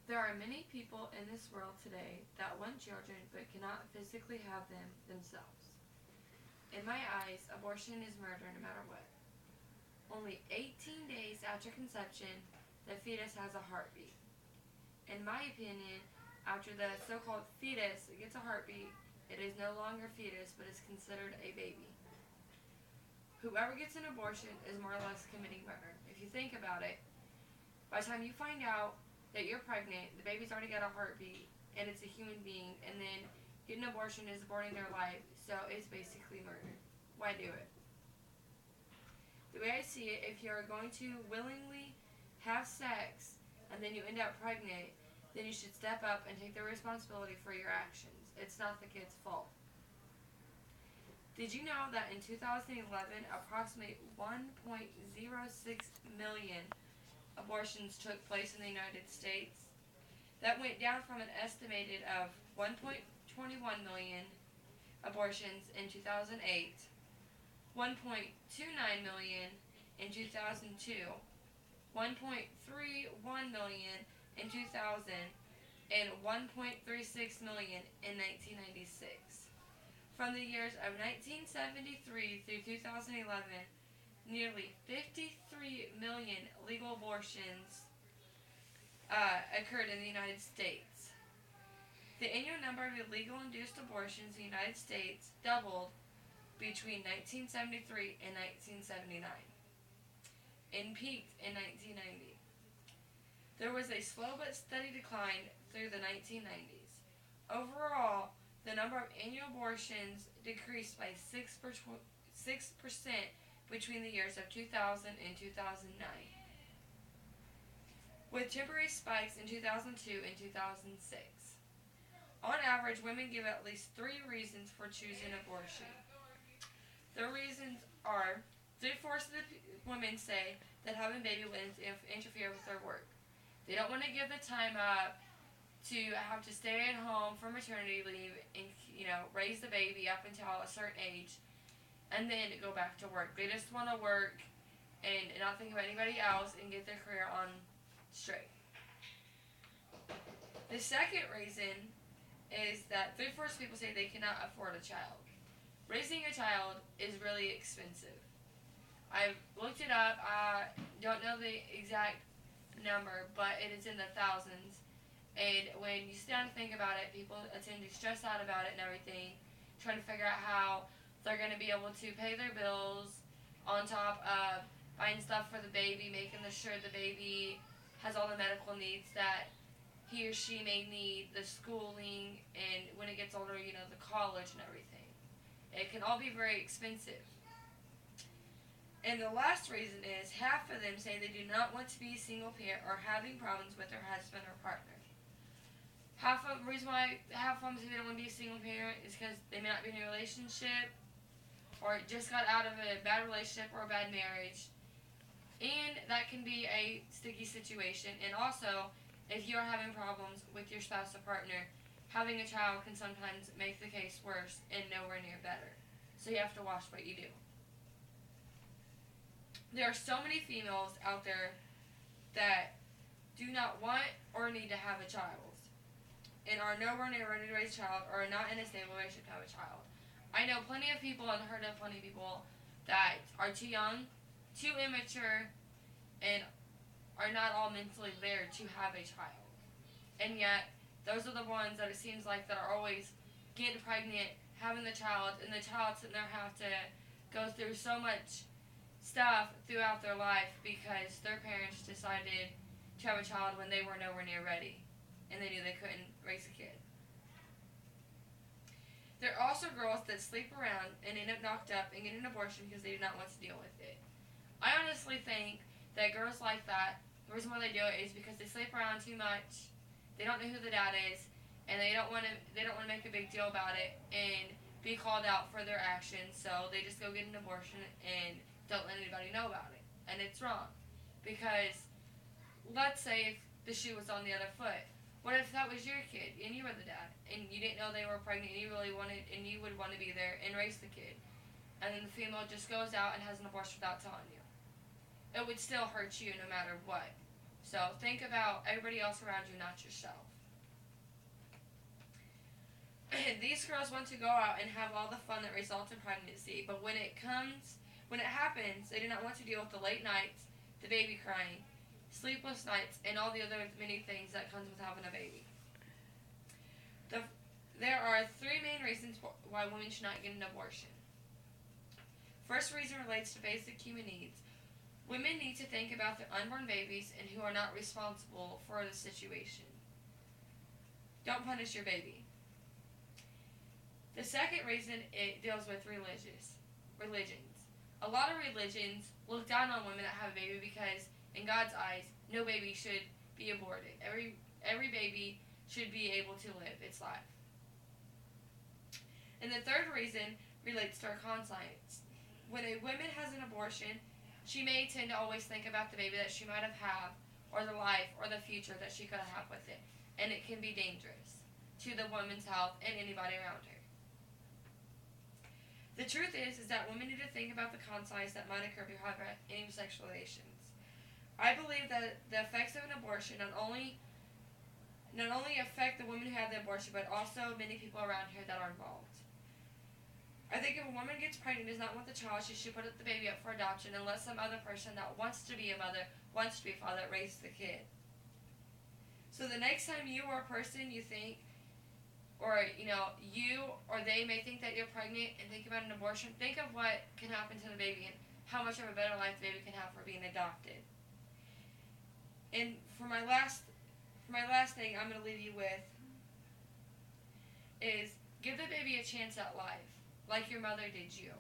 There are many people in this world today that want children but cannot physically have them themselves. In my eyes, abortion is murder no matter what. Only 18 days after conception, the fetus has a heartbeat. In my opinion, after the so-called fetus gets a heartbeat, it is no longer a fetus but is considered a baby. Whoever gets an abortion is more or less committing murder. If you think about it, by the time you find out that you're pregnant, the baby's already got a heartbeat, and it's a human being, and then getting an abortion is aborting their life, so it's basically murder. Why do it? The way I see it, if you're going to willingly have sex and then you end up pregnant, then you should step up and take the responsibility for your actions. It's not the kid's fault. Did you know that in 2011, approximately 1.06 million abortions took place in the United States? That went down from an estimated of 1.21 million abortions in 2008, 1.29 million in 2002, 1.31 million in 2000, and 1.36 million in 1996. From the years of 1973 through 2011, nearly 53 million legal abortions occurred in the United States. The annual number of illegal induced abortions in the United States doubled between 1973 and 1979 and peaked in 1990. There was a slow but steady decline through the 1990s. Overall, the number of annual abortions decreased by 6% between the years of 2000 and 2009, with temporary spikes in 2002 and 2006. On average, women give at least 3 reasons for choosing abortion. The reasons are 3/4 of the women say that having baby will interfere with their work. They don't want to give the time up to have to stay at home for maternity leave and raise the baby up until a certain age and then go back to work. They just want to work and not think about anybody else and get their career on straight. The second reason is that 3/4 of people say they cannot afford a child. Raising a child is really expensive. I've looked it up. I don't know the exact number, but it is in the thousands. And when you sit down and think about it, people tend to stress out about it and everything, trying to figure out how they're going to be able to pay their bills on top of buying stuff for the baby, making sure the baby has all the medical needs that he or she may need, the schooling, and when it gets older, the college and everything. It can all be very expensive. And the last reason is half of them say they do not want to be a single parent or having problems with their husband or partner. The reason why half of them say they don't want to be a single parent is because they may not be in a relationship or just got out of a bad relationship or a bad marriage. And that can be a sticky situation. And also, if you are having problems with your spouse or partner, having a child can sometimes make the case worse and nowhere near better. So you have to watch what you do. There are so many females out there that do not want or need to have a child and are nowhere near ready to raise a child or are not in a stable relationship to have a child. I know plenty of people and heard of plenty of people that are too young, too immature, and are not all mentally there to have a child. And yet, those are the ones that it seems like that are always getting pregnant, having the child, and the child sitting there have to go through so much stuff throughout their life because their parents decided to have a child when they were nowhere near ready and they knew they couldn't raise a kid. There are also girls that sleep around and end up knocked up and get an abortion because they do not want to deal with it. I honestly think that girls like that, the reason why they do it is because they sleep around too much, they don't know who the dad is, and they don't want to make a big deal about it and be called out for their actions, so they just go get an abortion and don't let anybody know about it. And it's wrong. Because let's say if the shoe was on the other foot. What if that was your kid and you were the dad and you didn't know they were pregnant and you really wanted and you would want to be there and raise the kid, and then the female just goes out and has an abortion without telling you? It would still hurt you no matter what. So think about everybody else around you, not yourself. These girls want to go out and have all the fun that results in pregnancy, but when it happens, they do not want to deal with the late nights, the baby crying, sleepless nights, and all the other many things that comes with having a baby. There are three main reasons why women should not get an abortion. First reason relates to basic human needs. Women need to think about their unborn babies and who are not responsible for the situation. Don't punish your baby. The second reason, it deals with religions. A lot of religions look down on women that have a baby because, in God's eyes, no baby should be aborted. Every baby should be able to live its life. And the third reason relates to our conscience. When a woman has an abortion, she may tend to always think about the baby that she might have had, or the life, or the future that she could have with it. And it can be dangerous to the woman's health and anybody around her. The truth is that women need to think about the consequences that might occur if you have any sexual relations. I believe that the effects of an abortion not only affect the woman who had the abortion, but also many people around her that are involved. I think if a woman gets pregnant and does not want the child, she should put the baby up for adoption and let some other person that wants to be a mother, wants to be a father, raise the kid. So the next time you or a person you think, or you or they may think that you're pregnant and think about an abortion, think of what can happen to the baby and how much of a better life the baby can have for being adopted. And for my last thing I'm going to leave you with is give the baby a chance at life, like your mother did you.